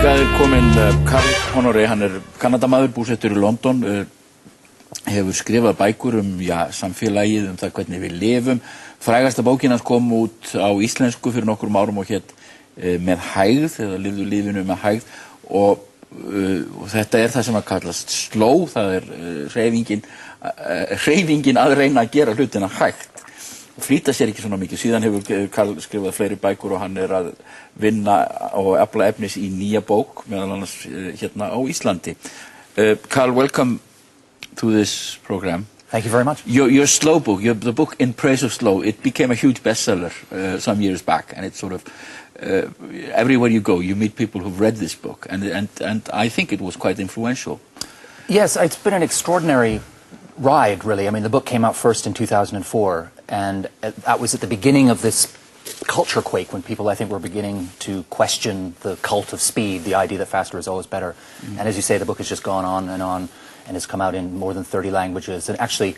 Hingað kominn Carl Honoré, hann Kanadamaður, búsettur í London, hefur skrifað bækur samfélagið, það hvernig við lifum. Frægasta bókin hans kom út á íslensku fyrir nokkrum árum og hét Með hægð, eða lifðu lífinu með hægð, og þetta það sem að kallast slow, það hreyfingin að reyna að gera hlutina hægt. Flýta sér ekki svona mikið. Síðan hefur Carl skrifað fleiri bækur og hann að vinna og afla efnis í nýja bók, meðal annars hérna á Íslandi. Carl, welcome to this program. Thank you very much. Your slow book, the book In Praise of Slow, it became a huge bestseller some years back, and it's sort of everywhere you go, you meet people who've read this book, and I think it was quite influential. Yes, it's been an extraordinary ride, really. I mean, the book came out first in 2004, and that was at the beginning of this culture quake when people, I think, were beginning to question the cult of speed, the idea that faster is always better. And as you say, the book has just gone on, and has come out in more than 30 languages. And actually,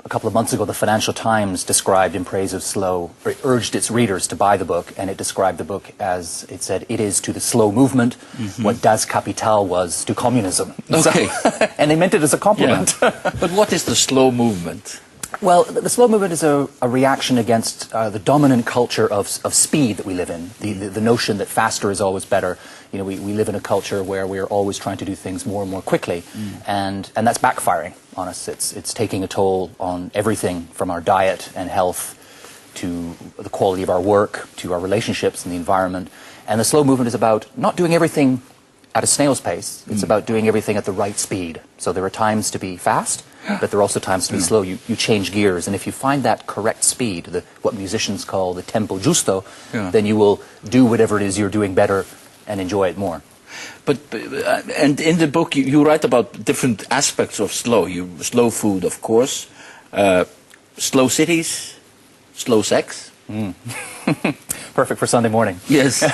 a couple of months ago, the Financial Times described In Praise of Slow, or urged its readers to buy the book, and it described the book as, it said, it is to the slow movement what Das Kapital was to communism. Okay. So, and they meant it as a compliment. Yeah. But what is the slow movement? Well, the slow movement is a reaction against the dominant culture of speed that we live in, the notion that faster is always better. You know, we live in a culture where we're always trying to do things more and more quickly, and that's backfiring on us. It's taking a toll on everything from our diet and health to the quality of our work, to our relationships and the environment. And the slow movement is about not doing everything at a snail's pace. It's about doing everything at the right speed. So there are times to be fast, but there are also times to be slow. You change gears, and if you find that correct speed, what musicians call the tempo giusto, then you will do whatever it is you're doing better and enjoy it more. But and in the book you write about different aspects of slow. Slow food, of course, slow cities, slow sex. Perfect for Sunday morning. Yes.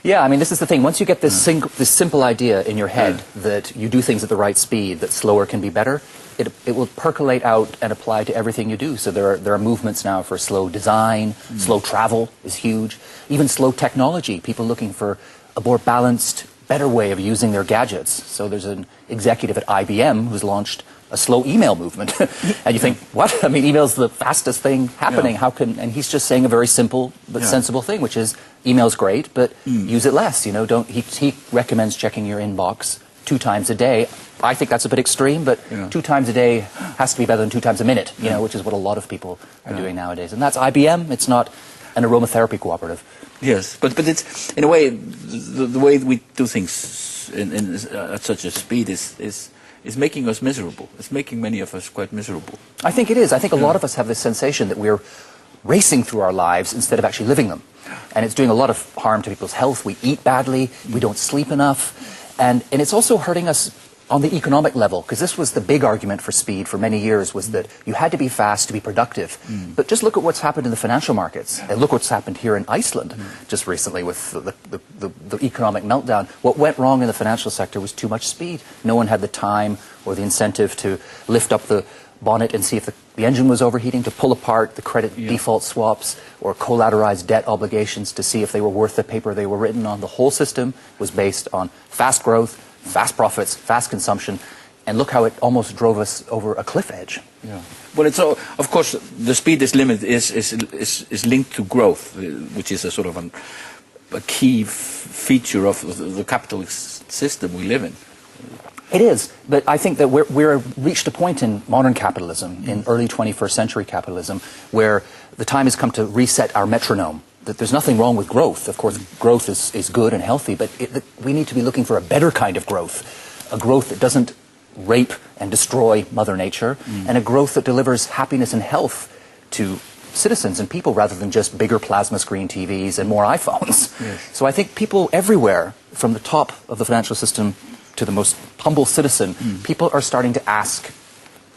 Yeah, I mean, this is the thing. Once you get this simple idea in your head that you do things at the right speed, that slower can be better, it will percolate out and apply to everything you do. So there are movements now for slow design, slow travel is huge, even slow technology, people looking for a more balanced, better way of using their gadgets. So there's an executive at IBM who's launched a slow email movement. And you think, what? I mean, email's the fastest thing happening. How can, and he's just saying a very simple but sensible thing, which is email's great, but use it less. You know, he recommends checking your inbox 2 times a day. I think that's a bit extreme, but 2 times a day has to be better than 2 times a minute, you know, which is what a lot of people are doing nowadays. And that's IBM. It's not an aromatherapy cooperative. Yes, but it's in a way the way we do things at such a speed is making us miserable. It's making many of us quite miserable. I think it is. I think a lot of us have this sensation that we're racing through our lives instead of actually living them. And it's doing a lot of harm to people's health. We eat badly, we don't sleep enough, and it's also hurting us on the economic level, because this was the big argument for speed for many years, was that you had to be fast to be productive. But just look at what's happened in the financial markets, and look what's happened here in Iceland just recently with the economic meltdown. What went wrong in the financial sector was too much speed. No one had the time or the incentive to lift up the bonnet and see if the engine was overheating, to pull apart the credit default swaps or collateralized debt obligations to see if they were worth the paper they were written on. The whole system was based on fast growth, fast profits, fast consumption, and look how it almost drove us over a cliff edge. Yeah. Well, it's of course the speed is linked to growth, which is a sort of a key feature of the capitalist system we live in. It is, but I think that we're reached a point in modern capitalism, in early 21st century capitalism, where the time has come to reset our metronome. That there's nothing wrong with growth. Of course, growth is good and healthy, but we need to be looking for a better kind of growth, a growth that doesn't rape and destroy Mother Nature, and a growth that delivers happiness and health to citizens and people rather than just bigger plasma screen TVs and more iPhones. Yes. So I think people everywhere, from the top of the financial system to the most humble citizen, people are starting to ask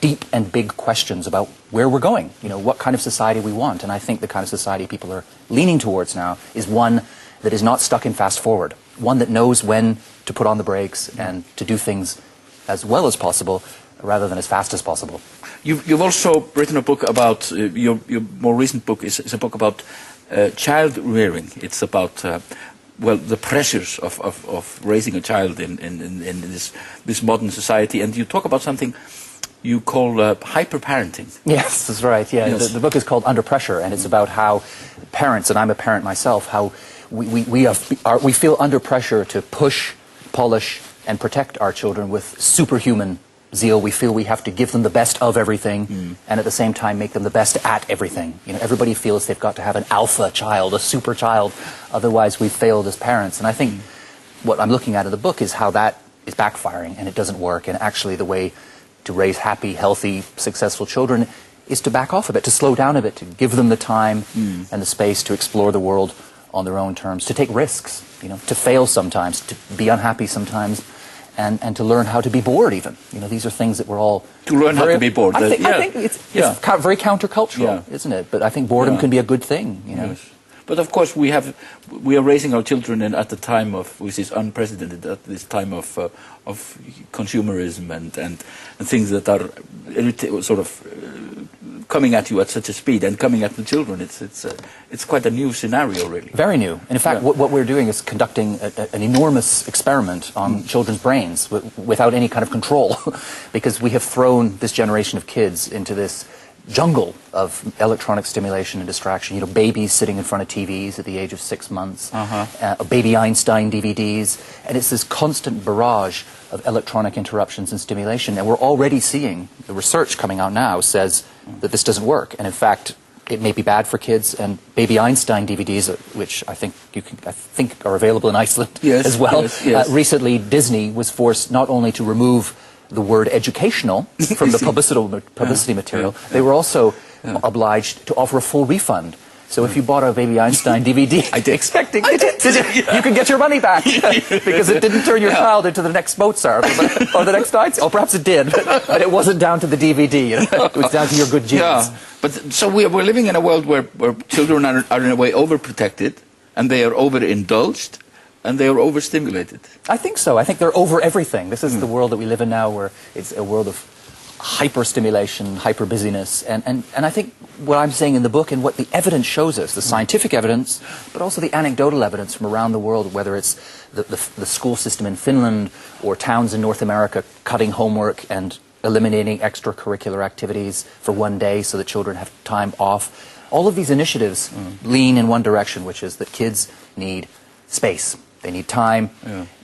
deep and big questions about where we're going, you know, what kind of society we want. And I think the kind of society people are leaning towards now is one that is not stuck in fast forward, one that knows when to put on the brakes and to do things as well as possible rather than as fast as possible. You've also written a book about, your more recent book is a book about child rearing. It's about well, the pressures of raising a child in this modern society. And you talk about something you call hyper-parenting. Yes, that's right. Yeah, Yes. the book is called Under Pressure, and it's about how parents, and I'm a parent myself, how we feel under pressure to push, polish, and protect our children with superhuman zeal. We feel we have to give them the best of everything, and at the same time make them the best at everything. You know, everybody feels they've got to have an alpha child, a super child, otherwise we've failed as parents. And I think what I'm looking at in the book is how that is backfiring, and it doesn't work. And actually, the way to raise happy, healthy, successful children is to back off a bit, to slow down a bit, to give them the time and the space to explore the world on their own terms, to take risks, you know, to fail sometimes, to be unhappy sometimes, and to learn how to be bored even. You know, these are things that we're all... To learn how to be bored. I think it's very countercultural, isn't it? But I think boredom can be a good thing, you know. Yes. But of course we are raising our children at the time of, which is unprecedented, at this time of consumerism and things that are sort of coming at you at such a speed and coming at the children. It's quite a new scenario, really. Very new. And in fact, what we're doing is conducting an enormous experiment on children's brains without any kind of control, because we have thrown this generation of kids into this jungle of electronic stimulation and distraction. You know, babies sitting in front of TVs at the age of 6 months, baby Einstein DVDs, and it's this constant barrage of electronic interruptions and stimulation. And we're already seeing, the research coming out now says that this doesn't work. And in fact, it may be bad for kids. And baby Einstein DVDs, which I think are available in Iceland as well. Yes. Recently, Disney was forced not only to remove the word educational from the publicity material, they were also obliged to offer a full refund. So if you bought a Baby Einstein DVD expecting you can get your money back because it didn't turn your child into the next Mozart or the next Einstein. Or perhaps it did, but it wasn't down to the DVD. You know? It was down to your good genes. Yeah, but so we're living in a world where children are in a way overprotected, and they are overindulged, and they are overstimulated. I think so. I think they're over everything. This is the world that we live in now, where it's a world of hyper-stimulation, hyper-busyness. And I think what I'm saying in the book and what the evidence shows us, the scientific evidence, but also the anecdotal evidence from around the world, whether it's the school system in Finland or towns in North America cutting homework and eliminating extracurricular activities for one day so that children have time off. All of these initiatives lean in one direction, which is that kids need space. They need time,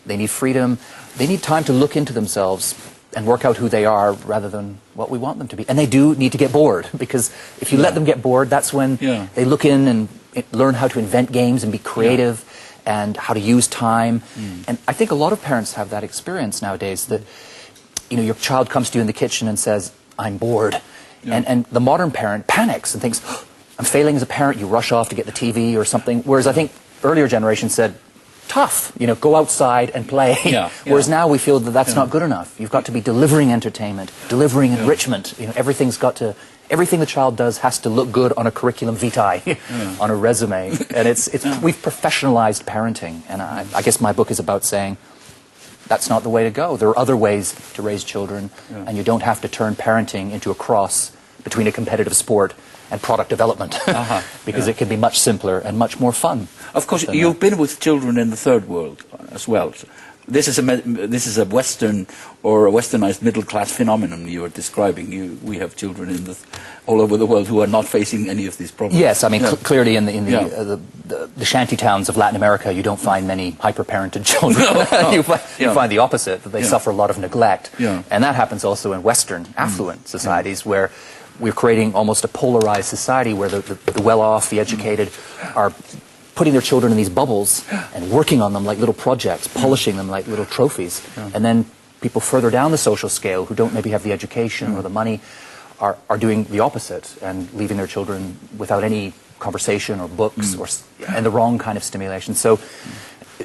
they need freedom, they need time to look into themselves and work out who they are rather than what we want them to be. And they do need to get bored, because if you let them get bored, that's when they look in and learn how to invent games and be creative and how to use time. And I think a lot of parents have that experience nowadays, that you know, your child comes to you in the kitchen and says, "I'm bored." And the modern parent panics and thinks, "Oh, I'm failing as a parent." You rush off to get the TV or something. Whereas I think earlier generations said, tough, you know, go outside and play. Whereas now we feel that that's not good enough. You've got to be delivering entertainment, delivering enrichment. You know, everything the child does has to look good on a curriculum vitae, on a resume. And we've professionalized parenting. And I guess my book is about saying that's not the way to go. There are other ways to raise children, and you don't have to turn parenting into a cross between a competitive sport and product development, because it can be much simpler and much more fun. Of course, you've been with children in the third world as well. So this is a Western or a Westernized middle class phenomenon you are describing. We have children all over the world who are not facing any of these problems. Yes, I mean clearly in the shanty towns of Latin America, you don't find many hyper-parented children. You find the opposite, that they suffer a lot of neglect, and that happens also in Western affluent societies where we're creating almost a polarized society where the well-off, the educated, are putting their children in these bubbles and working on them like little projects, polishing them like little trophies. And then people further down the social scale who don't maybe have the education or the money are doing the opposite and leaving their children without any conversation or books and the wrong kind of stimulation. So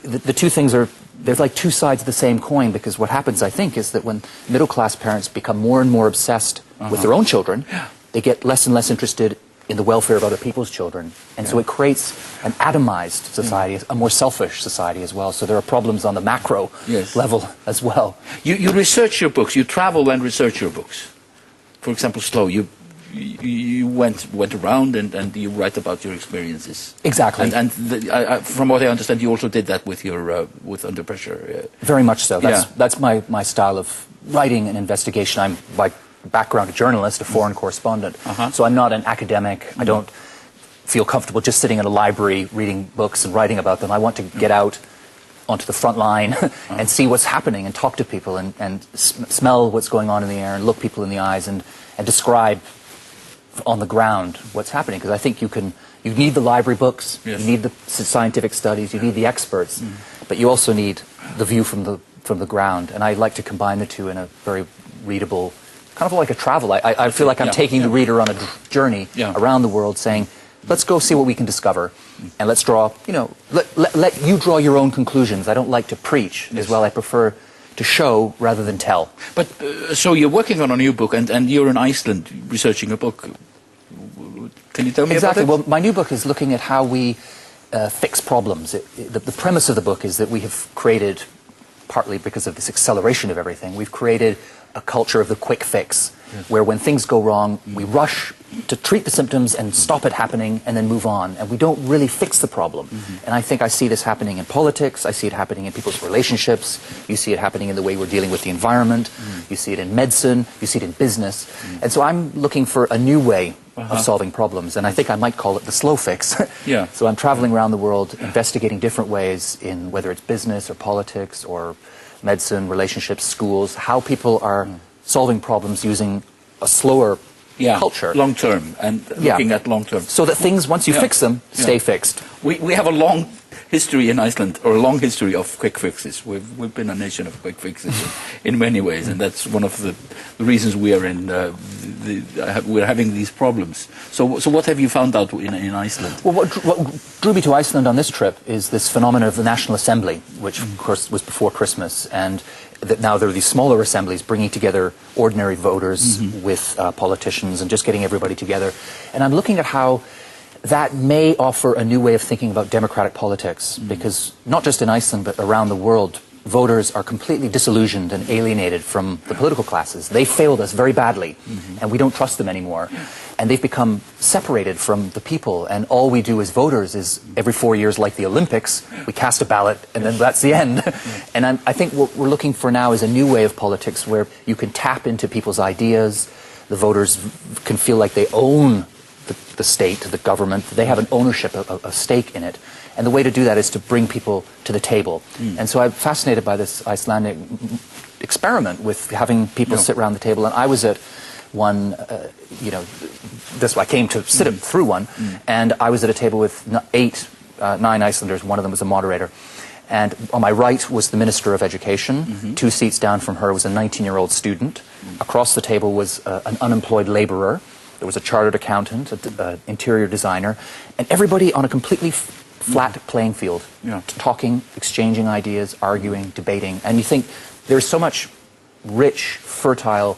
the two things there's like two sides of the same coin, because what happens, I think, is that when middle-class parents become more and more obsessed with their own children, they get less and less interested in the welfare of other people's children. And so it creates an atomized society, a more selfish society as well. So there are problems on the macro level as well. You research your books. You travel and research your books. For example, Slow, you you went around and you write about your experiences. Exactly. And from what I understand, you also did that with your with Under Pressure. Very much so. That's my style of writing and investigation. I'm by background a journalist, a foreign correspondent. So I'm not an academic. I don't feel comfortable just sitting in a library reading books and writing about them. I want to get out onto the front line and see what's happening and talk to people and smell what's going on in the air and look people in the eyes and describe on the ground what's happening. Because I think you need the library books, you need the scientific studies, you need the experts, but you also need the view from the ground. And I like to combine the two in a very readable, kind of like a travel. I feel like I'm taking the reader on a journey around the world saying, let's go see what we can discover, and let's draw, let you draw your own conclusions. I don't like to preach as well. I prefer to show rather than tell. But, so you're working on a new book, and you're in Iceland researching a book. Can you tell me about it? Well, my new book is looking at how we fix problems. The premise of the book is that we have created, partly because of this acceleration of everything, we've created a culture of the quick fix, where when things go wrong, we rush to treat the symptoms and stop it happening and then move on. And we don't really fix the problem. And I think I see this happening in politics. I see it happening in people's relationships. You see it happening in the way we're dealing with the environment. You see it in medicine. You see it in business. And so I'm looking for a new way of solving problems. And I think I might call it the slow fix. So I'm traveling around the world, investigating different ways in whether it's business or politics or medicine, relationships, schools, how people are solving problems using a slower culture. Long term, and looking at long term. So that things, once you fix them, stay fixed. We have a long history in Iceland, or a long history of quick fixes. We've been a nation of quick fixes in many ways, and that's one of the reasons we are in we're having these problems. So what have you found out in Iceland? Well, what drew me to Iceland on this trip is this phenomenon of the National Assembly, which of course was before Christmas, and that now there are these smaller assemblies bringing together ordinary voters with politicians and just getting everybody together. And I'm looking at how that may offer a new way of thinking about democratic politics, because not just in Iceland but around the world, voters are completely disillusioned and alienated from the political classes. They failed us very badly, and we don't trust them anymore. And they've become separated from the people, and all we do as voters is every 4 years, like the Olympics, we cast a ballot, and then that's the end. And I think what we're looking for now is a new way of politics where you can tap into people's ideas, the voters can feel like they own the state, the government, they have an ownership, a stake in it. And the way to do that is to bring people to the table. And so I'm fascinated by this Icelandic experiment with having people sit around the table. And I was at one, I came to sit through one, and I was at a table with 9 Icelanders. One of them was a moderator. And on my right was the Minister of Education. 2 seats down from her was a 19-year-old student. Across the table was an unemployed laborer. There was a chartered accountant, an interior designer, and everybody on a completely flat playing field, talking, exchanging ideas, arguing, debating. And you think there's so much rich, fertile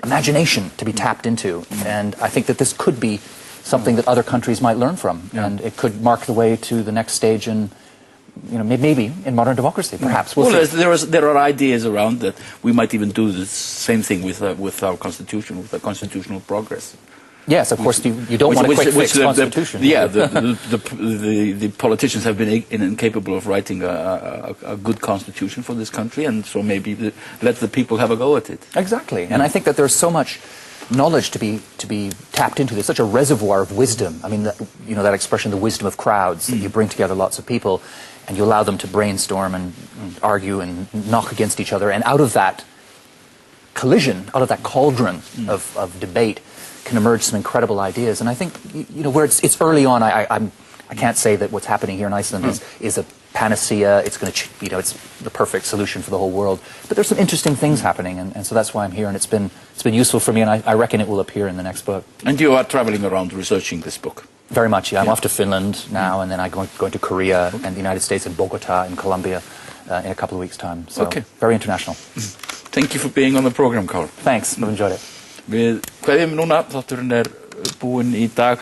imagination to be tapped into. And I think that this could be something that other countries might learn from. And it could mark the way to the next stage in, maybe in modern democracy, perhaps. Well, there are ideas around that we might even do the same thing with our constitution, with our constitutional progress. Yes, of course, you don't want a quick fix constitution. The politicians have been incapable of writing a good constitution for this country, and so maybe let the people have a go at it. Exactly, and I think that there's so much knowledge to be tapped into. There's such a reservoir of wisdom. I mean, that expression, the wisdom of crowds, that you bring together lots of people, and you allow them to brainstorm and argue and knock against each other, and out of that collision, out of that cauldron of debate, can emerge some incredible ideas. And I think, where it's early on, I can't say that what's happening here in Iceland is a panacea. It's going to, it's the perfect solution for the whole world. But there's some interesting things happening, and so that's why I'm here. And it's been useful for me, and I reckon it will appear in the next book. And you are traveling around researching this book? Very much, yeah. I'm off to Finland now, and then I'm going to Korea and the United States and Bogota in Colombia in a couple of weeks' time. So very international. Thank you for being on the program, Carl. Thanks, I've enjoyed it. Við kveðjum núna, þátturinn búinn í dag.